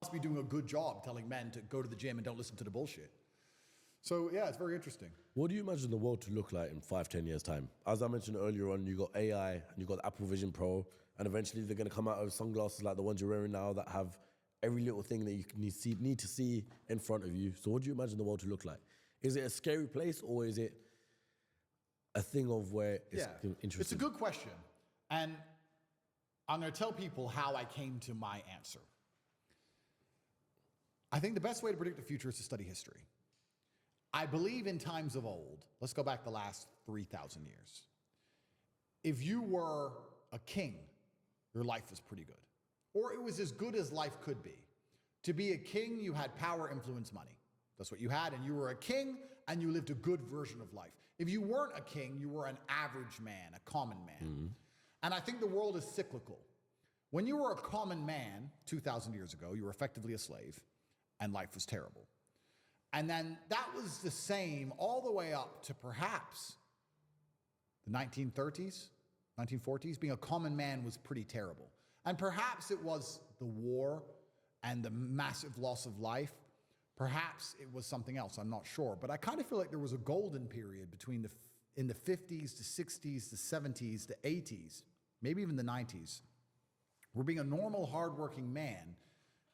must be doing a good job telling men to go to the gym and don't listen to the bullshit. So yeah, it's very interesting. What do you imagine the world to look like in 5-10 years time? As I mentioned earlier on, you got AI and you got Apple Vision Pro, and eventually they're going to come out with sunglasses like the ones you're wearing now that have every little thing that you need to see in front of you. So what do you imagine the world to look like? Is it a scary place, or is it a thing of where it's interesting? It's a good question. And I'm going to tell people how I came to my answer. I think the best way to predict the future is to study history. I believe in times of old, let's go back the last 3,000 years. If you were a king, your life was pretty good. Or it was as good as life could be. To be a king, you had power, influence, money. That's what you had, and you were a king, and you lived a good version of life. If you weren't a king, you were an average man, a common man. Mm-hmm. And I think the world is cyclical. When you were a common man 2,000 years ago, you were effectively a slave, and life was terrible. And then that was the same all the way up to perhaps the 1930s, 1940s. Being a common man was pretty terrible. And perhaps it was the war and the massive loss of life. Perhaps it was something else, I'm not sure. But I kind of feel like there was a golden period between in the 50s, the 60s, the 70s, the 80s, maybe even the 90s, where being a normal, hardworking man,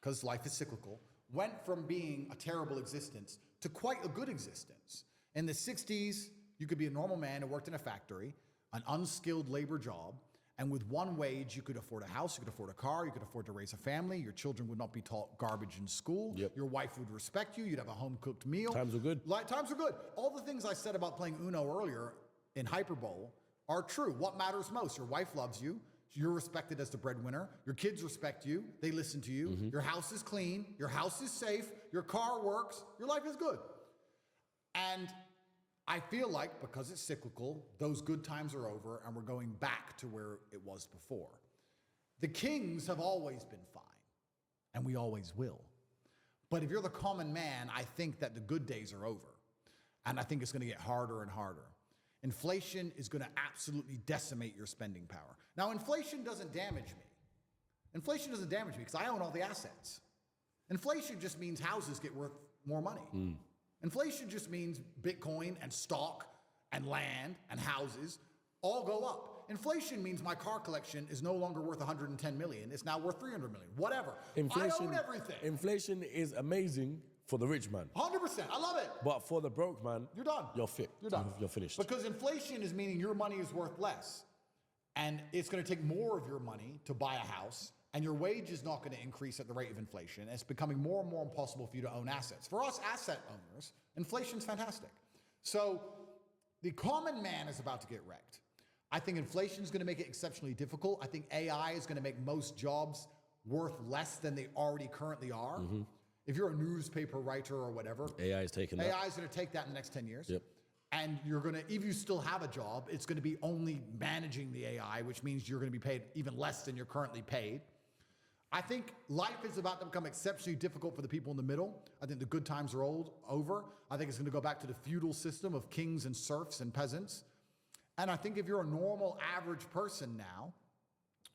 because life is cyclical, went from being a terrible existence to quite a good existence. In the 60s, you could be a normal man who worked in a factory, an unskilled labor job, and with one wage, you could afford a house, you could afford a car, you could afford to raise a family, your children would not be taught garbage in school, your wife would respect you, you'd have a home-cooked meal. Times were good. Times were good. All the things I said about playing Uno earlier in Hyperbole are true. What matters most? Your wife loves you, you're respected as the breadwinner, your kids respect you, they listen to you, your house is clean, your house is safe, your car works, your life is good. And I feel like, because it's cyclical, those good times are over and we're going back to where it was before. The kings have always been fine, and we always will. But if you're the common man, I think that the good days are over. And I think it's going to get harder and harder. Inflation is going to absolutely decimate your spending power. Now, inflation doesn't damage me. Inflation doesn't damage me because I own all the assets. Inflation just means houses get worth more money. Inflation just means Bitcoin and stock and land and houses all go up. Inflation means my car collection is no longer worth 110 million. It's now worth 300 million, whatever. I own everything. Inflation is amazing for the rich man. 100%, I love it. But for the broke man, you're done. You're fit. You're done. You're finished. Because inflation is meaning your money is worth less. And it's going to take more of your money to buy a house. And your wage is not going to increase at the rate of inflation. And it's becoming more and more impossible for you to own assets. For us asset owners, inflation's fantastic. So the common man is about to get wrecked. I think inflation is going to make it exceptionally difficult. I think AI is going to make most jobs worth less than they already currently are. If you're a newspaper writer or whatever, AI is taking that. AI is going to take that in the next 10 years. Yep. And you're going to, if you still have a job, it's going to be only managing the AI, which means you're going to be paid even less than you're currently paid. I think life is about to become exceptionally difficult for the people in the middle. I think the good times are over. I think it's going to go back to the feudal system of kings and serfs and peasants. And I think if you're a normal, average person now,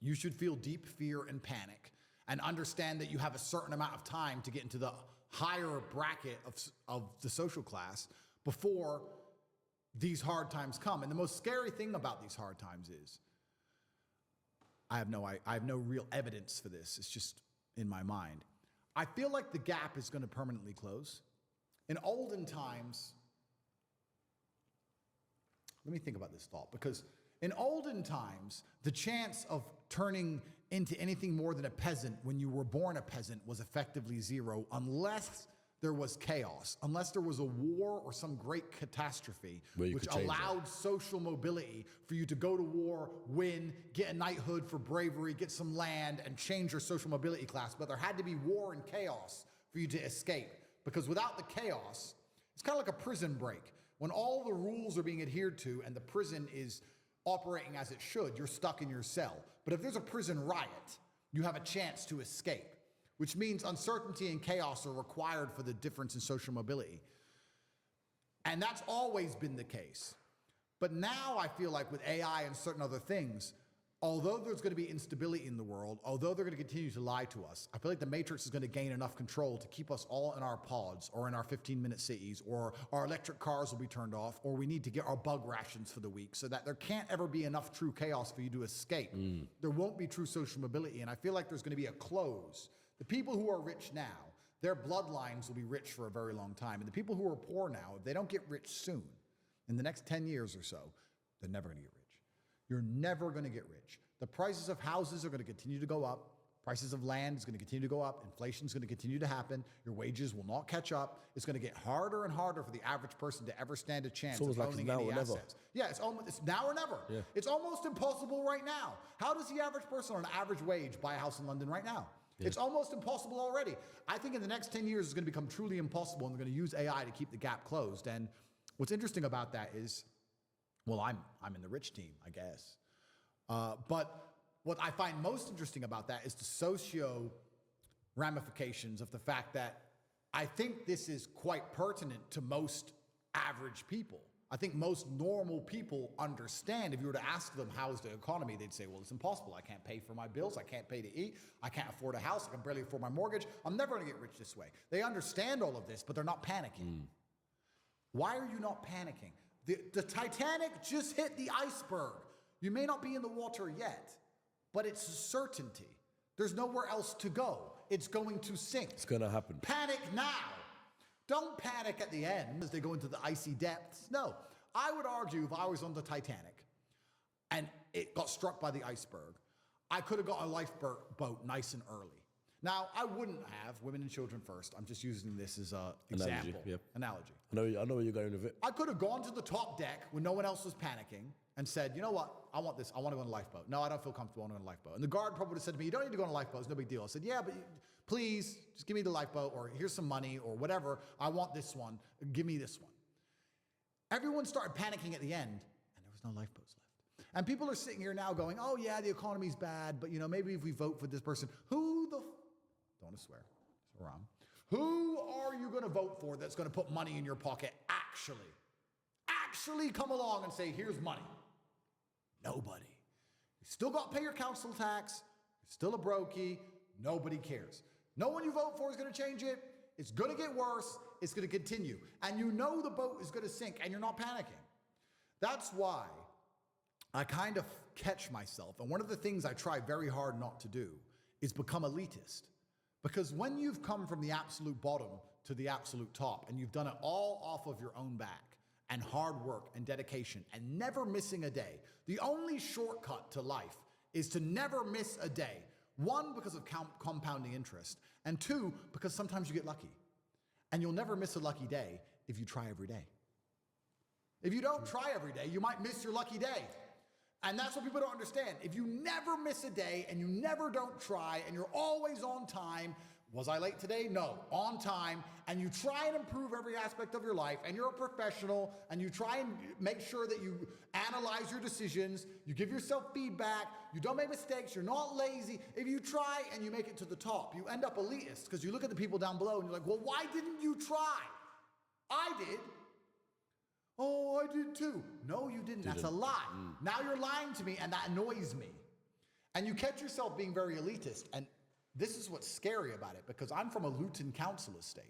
you should feel deep fear and panic and understand that you have a certain amount of time to get into the higher bracket of the social class before these hard times come. And the most scary thing about these hard times is, I have no real evidence for this. It's just in my mind. I feel like the gap is going to permanently close. In olden times, let me think about this thought, because in olden times, the chance of turning into anything more than a peasant when you were born a peasant was effectively zero, unless there was chaos, unless there was a war or some great catastrophe which allowed social mobility for you to go to war, win, get a knighthood for bravery, get some land, and change your social mobility class. But there had to be war and chaos for you to escape, because without the chaos, it's kind of like a prison break. When all the rules are being adhered to and the prison is operating as it should, you're stuck in your cell. But if there's a prison riot, you have a chance to escape, which means uncertainty and chaos are required for the difference in social mobility. And that's always been the case. But now I feel like with AI and certain other things, although there's going to be instability in the world, although they're going to continue to lie to us, I feel like the Matrix is going to gain enough control to keep us all in our pods or in our 15-minute cities, or our electric cars will be turned off, or we need to get our bug rations for the week so that there can't ever be enough true chaos for you to escape. There won't be true social mobility, and I feel like there's going to be a close. The people who are rich now, their bloodlines will be rich for a very long time, and the people who are poor now, if they don't get rich soon, in the next 10 years or so, they're never going to get rich. You're never going to get rich. The prices of houses are going to continue to go up. Prices of land is going to continue to go up. Inflation is going to continue to happen. Your wages will not catch up. It's going to get harder and harder for the average person to ever stand a chance of owning any assets. Yeah, it's now or never. Yeah. It's almost impossible right now. How does the average person on an average wage buy a house in London right now? Yeah. It's almost impossible already. I think in the next 10 years, it's going to become truly impossible, and they're going to use AI to keep the gap closed. And what's interesting about that is, well, I'm in the rich team, I guess. But what I find most interesting about that is the socio ramifications of the fact that I think this is quite pertinent to most average people. I think most normal people understand. If you were to ask them, how's the economy? They'd say, well, it's impossible. I can't pay for my bills. I can't pay to eat. I can't afford a house. I can barely afford my mortgage. I'm never going to get rich this way. They understand all of this, but they're not panicking. Why are you not panicking? The Titanic just hit the iceberg. You may not be in the water yet, but it's a certainty. There's nowhere else to go. It's going to sink. It's going to happen. Panic now. Don't panic at the end as they go into the icy depths. No. I would argue if I was on the Titanic and it got struck by the iceberg, I could have got a lifeboat nice and early. Now, I wouldn't have women and children first. I'm just using this as an example. Analogy. I know where you're going with it. I could have gone to the top deck when no one else was panicking and said, you know what, I want this. I want to go on a lifeboat. No, I don't feel comfortable on a lifeboat. And the guard probably would have said to me, you don't need to go on a lifeboat. It's no big deal. I said, yeah, but please, just give me the lifeboat, or here's some money or whatever. I want this one. Give me this one. Everyone started panicking at the end, and there was no lifeboats left. And people are sitting here now going, oh, yeah, the economy's bad, but, maybe if we vote for this person, don't want to swear, it's wrong. Who are you going to vote for that's going to put money in your pocket actually come along and say, here's money? Nobody. You still got to pay your council tax. You're still a brokey. Nobody cares. No one you vote for is going to change it. It's going to get worse. It's going to continue. And you know the boat is going to sink, and you're not panicking. That's why I kind of catch myself. And one of the things I try very hard not to do is become elitist. Because when you've come from the absolute bottom to the absolute top, and you've done it all off of your own back, and hard work and dedication, and never missing a day, the only shortcut to life is to never miss a day. One, because of compounding interest, and two, because sometimes you get lucky. And you'll never miss a lucky day if you try every day. If you don't try every day, you might miss your lucky day. And that's what people don't understand. If you never miss a day and you never don't try and you're always on time, was I late today? No, on time, and you try and improve every aspect of your life, and you're a professional, and you try and make sure that you analyze your decisions, you give yourself feedback, you don't make mistakes, you're not lazy. If you try and you make it to the top, you end up elitist, because you look at the people down below and you're like, well, why didn't you try? I did. Oh, I did too. No, you didn't. That's a lie. Now you're lying to me, and that annoys me. And you catch yourself being very elitist, and this is what's scary about it, because I'm from a Luton council estate,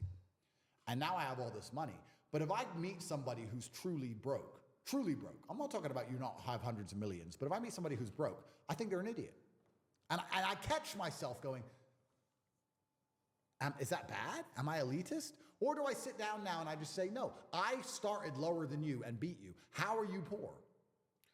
and now I have all this money. But if I meet somebody who's truly broke, I'm not talking about you not have hundreds of millions, but if I meet somebody who's broke, I think they're an idiot. And I catch myself going, is that bad? Am I elitist? Or do I sit down now and I just say, no, I started lower than you and beat you. How are you poor?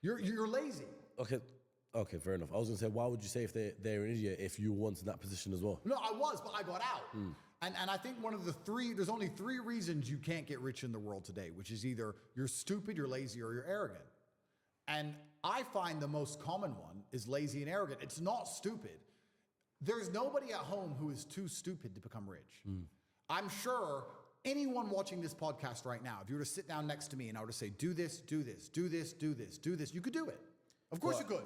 You're lazy. Okay, fair enough. I was going to say, why would you say if they're an idiot if you were once in that position as well? No, I was, but I got out. And I think one of there's only three reasons you can't get rich in the world today, which is either you're stupid, you're lazy, or you're arrogant. And I find the most common one is lazy and arrogant. It's not stupid. There's nobody at home who is too stupid to become rich. I'm sure anyone watching this podcast right now, if you were to sit down next to me and I were to say, do this, do this, do this, do this, do this, you could do it. Of course you could.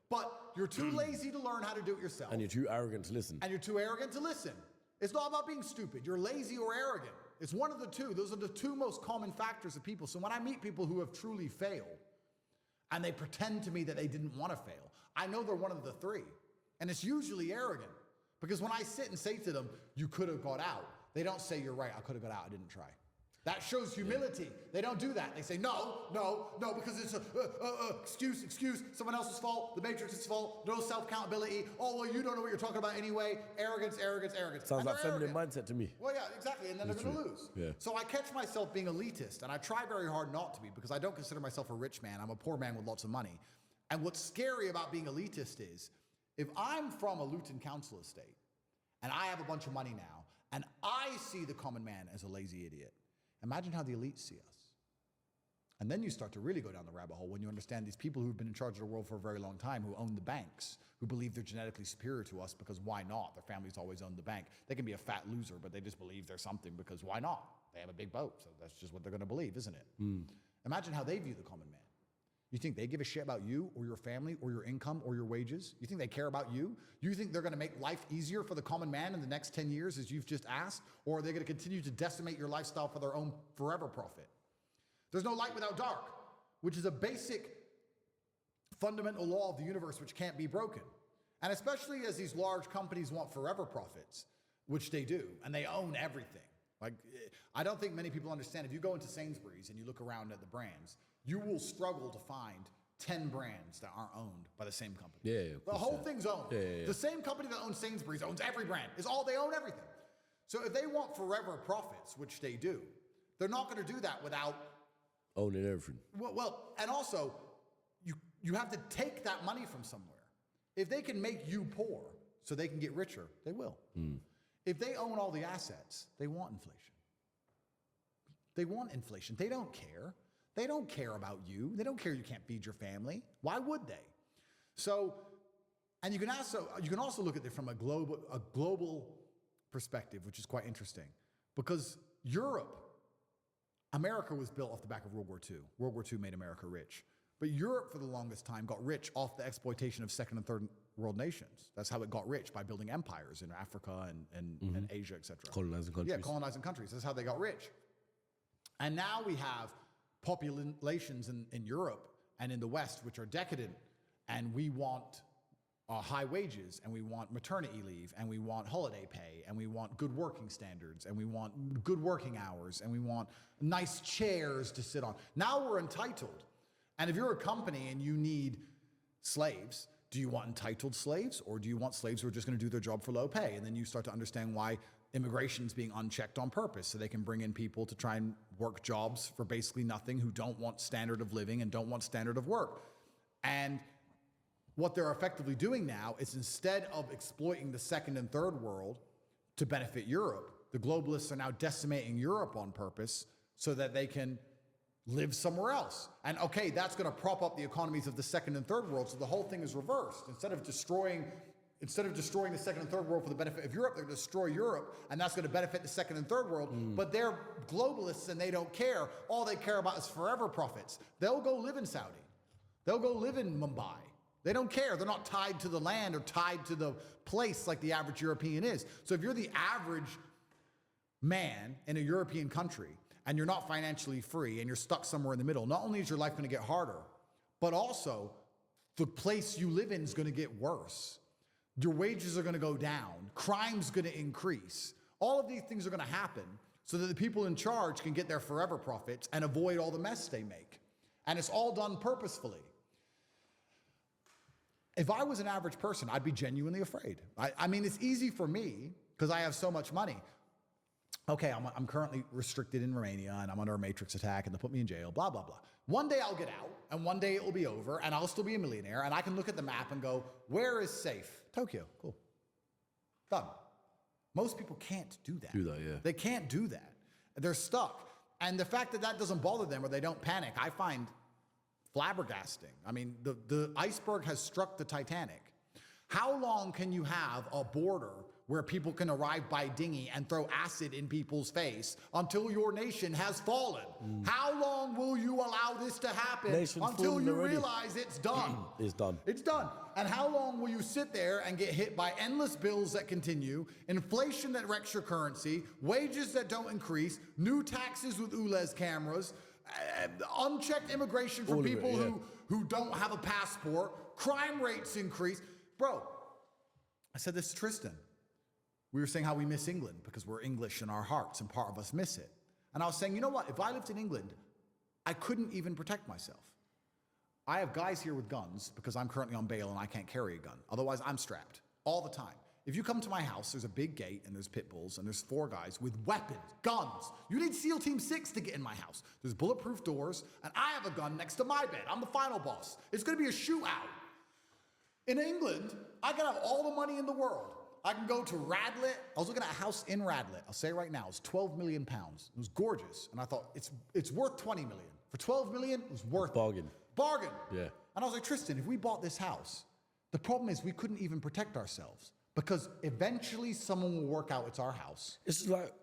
But you're too lazy to learn how to do it yourself. And you're too arrogant to listen. And you're too arrogant to listen. It's not about being stupid. You're lazy or arrogant. It's one of the two. Those are the two most common factors of people. So when I meet people who have truly failed, and they pretend to me that they didn't want to fail, I know they're one of the three. And it's usually arrogant. Because when I sit and say to them, you could have got out, they don't say, you're right, I could have got out, I didn't try. That shows humility. They don't do that. They say, no, because it's excuse, someone else's fault, the Matrix's fault, no self-accountability. Oh, well, you don't know what you're talking about anyway. Arrogance. Sounds like feminine mindset to me. Well, yeah, exactly, and then they're going to lose. Yeah. So I catch myself being elitist, and I try very hard not to be, because I don't consider myself a rich man. I'm a poor man with lots of money. And what's scary about being elitist is, if I'm from a Luton council estate, and I have a bunch of money now, and I see the common man as a lazy idiot, imagine how the elites see us. And then you start to really go down the rabbit hole when you understand these people who've been in charge of the world for a very long time, who own the banks, who believe they're genetically superior to us because why not? Their families always owned the bank. They can be a fat loser, but they just believe they're something because why not? They have a big boat, so that's just what they're going to believe, isn't it? Imagine how they view the common man. You think they give a shit about you or your family or your income or your wages? You think they care about you? You think they're going to make life easier for the common man in the next 10 years as you've just asked? Or are they going to continue to decimate your lifestyle for their own forever profit? There's no light without dark, which is a basic fundamental law of the universe which can't be broken. And especially as these large companies want forever profits, which they do, and they own everything. Like, I don't think many people understand. If you go into Sainsbury's and you look around at the brands, you will struggle to find 10 brands that aren't owned by the same company. Yeah, the whole thing's owned. Yeah. The same company that owns Sainsbury's owns every brand. They own everything. So if they want forever profits, which they do, they're not going to do that without owning everything. Well, and also, you have to take that money from somewhere. If they can make you poor so they can get richer, they will. If they own all the assets, they want inflation. They want inflation. They don't care. They don't care about you. They don't care you can't feed your family. Why would they? So, and you can also look at it from a global perspective, which is quite interesting, because America was built off the back of World War II. World War II made America rich. But Europe, for the longest time, got rich off the exploitation of second and third world nations. That's how it got rich, by building empires in Africa and Asia, etc. Colonizing countries. Yeah, colonizing countries. That's how they got rich. And now we have populations in Europe and in the West which are decadent, and we want high wages, and we want maternity leave, and we want holiday pay, and we want good working standards, and we want good working hours, and we want nice chairs to sit on. Now we're entitled. And if you're a company and you need slaves, do you want entitled slaves, or do you want slaves who are just going to do their job for low pay? And then you start to understand why immigration is being unchecked on purpose, so they can bring in people to try and work jobs for basically nothing, who don't want standard of living and don't want standard of work. And what they're effectively doing now is, instead of exploiting the second and third world to benefit Europe, the globalists are now decimating Europe on purpose so that they can live somewhere else. And okay, that's going to prop up the economies of the second and third world, so the whole thing is reversed. Instead of destroying the second and third world for the benefit of Europe, they're going to destroy Europe, and that's going to benefit the second and third world. But they're globalists and they don't care. All they care about is forever profits. They'll go live in Saudi. They'll go live in Mumbai. They don't care. They're not tied to the land or tied to the place like the average European is. So if you're the average man in a European country and you're not financially free and you're stuck somewhere in the middle, not only is your life going to get harder, but also the place you live in is going to get worse. Your wages are going to go down. Crime's going to increase. All of these things are going to happen so that the people in charge can get their forever profits and avoid all the mess they make. And it's all done purposefully. If I was an average person, I'd be genuinely afraid. I mean, it's easy for me because I have so much money. Okay, I'm currently restricted in Romania and I'm under a matrix attack and they'll put me in jail, blah, blah, blah. One day I'll get out and one day it will be over and I'll still be a millionaire and I can look at the map and go, where is safe? Tokyo, cool. Done. Most people can't do that. They can't do that. They're stuck. And the fact that that doesn't bother them or they don't panic, I find flabbergasting. I mean, the iceberg has struck the Titanic. How long can you have a border where people can arrive by dinghy and throw acid in people's face until your nation has fallen? How long will you allow this to happen until you realize it's done? It's done. It's done. And how long will you sit there and get hit by endless bills that continue, inflation that wrecks your currency, wages that don't increase, new taxes with ULEZ cameras, unchecked immigration for people who don't have a passport, crime rates increase. Bro, I said this to Tristan. We were saying how we miss England because we're English in our hearts and part of us miss it. And I was saying, you know what? If I lived in England, I couldn't even protect myself. I have guys here with guns because I'm currently on bail and I can't carry a gun. Otherwise, I'm strapped all the time. If you come to my house, there's a big gate and there's pit bulls and there's 4 guys with weapons, guns. You need SEAL Team 6 to get in my house. There's bulletproof doors and I have a gun next to my bed. I'm the final boss. It's gonna be a shootout. In England, I can have all the money in the world. I can go to Radlett. I was looking at a house in Radlett. I'll say right now, it's 12 million pounds. It was gorgeous. And I thought, it's worth 20 million. For 12 million, it was worth Bargain. Bargain. Yeah. And I was like, Tristan, if we bought this house, the problem is we couldn't even protect ourselves because eventually someone will work out it's our house. It's just like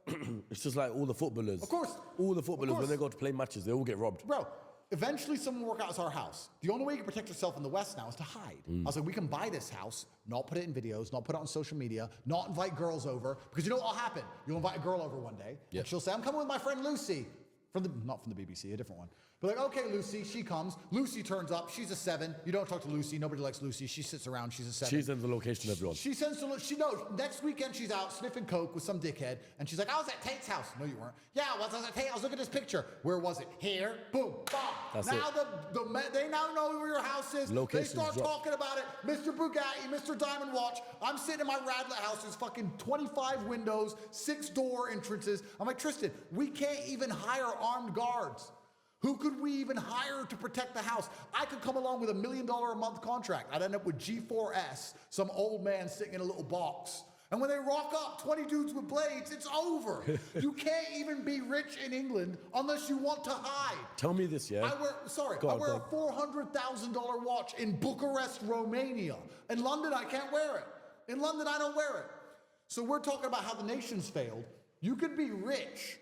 it's just like all the footballers. Of course. All the footballers, when they go to play matches, they all get robbed. Bro, eventually someone will work out it's our house. The only way you can protect yourself in the West now is to hide. I was like, we can buy this house, not put it in videos, not put it on social media, not invite girls over, because you know what will happen? You'll invite a girl over one day, and she'll say, I'm coming with my friend Lucy. Not from the BBC, a different one. But like, okay, Lucy, she comes. Lucy turns up. She's a 7. You don't talk to Lucy. Nobody likes Lucy. She sits around. She's a 7. She sends the location to everyone. She knows. Next weekend, she's out sniffing coke with some dickhead. And she's like, I was at Tate's house. No, you weren't. Yeah, I was at Tate. I was looking at this picture. Where was it? Here. Boom. Bomb. That's now it. they now know where your house is. Location's They start dropped. talking about it. Mr. Bugatti, Mr. Diamond Watch. I'm sitting in my Radlett house. There's fucking 25 windows, 6 door entrances. I'm like, Tristan, we can't even hire armed guards. Who could we even hire to protect the house? I could come along with $1 million a month contract. I'd end up with G4S, some old man sitting in a little box. And when they rock up, 20 dudes with blades, it's over. You can't even be rich in England unless you want to hide. Tell me this, yeah? I wear a $400,000 watch in Bucharest, Romania. In London, I can't wear it. In London, I don't wear it. So we're talking about how the nation's failed. You could be rich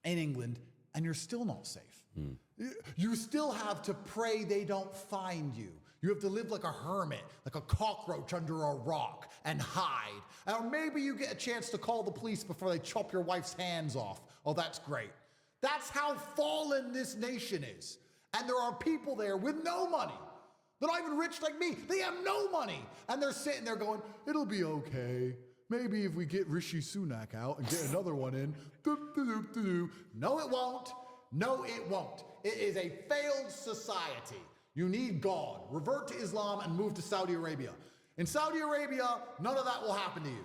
in England and you're still not safe. You still have to pray they don't find you. You have to live like a hermit, like a cockroach under a rock and hide. Or maybe you get a chance to call the police before they chop your wife's hands off. Oh, that's great. That's how fallen this nation is. And there are people there with no money. They're not even rich like me. They have no money. And they're sitting there going, it'll be okay. Maybe if we get Rishi Sunak out and get another one in. No, it won't. No, it won't. It is a failed society. You need God. Revert to Islam and move to Saudi Arabia. In Saudi Arabia, none of that will happen to you.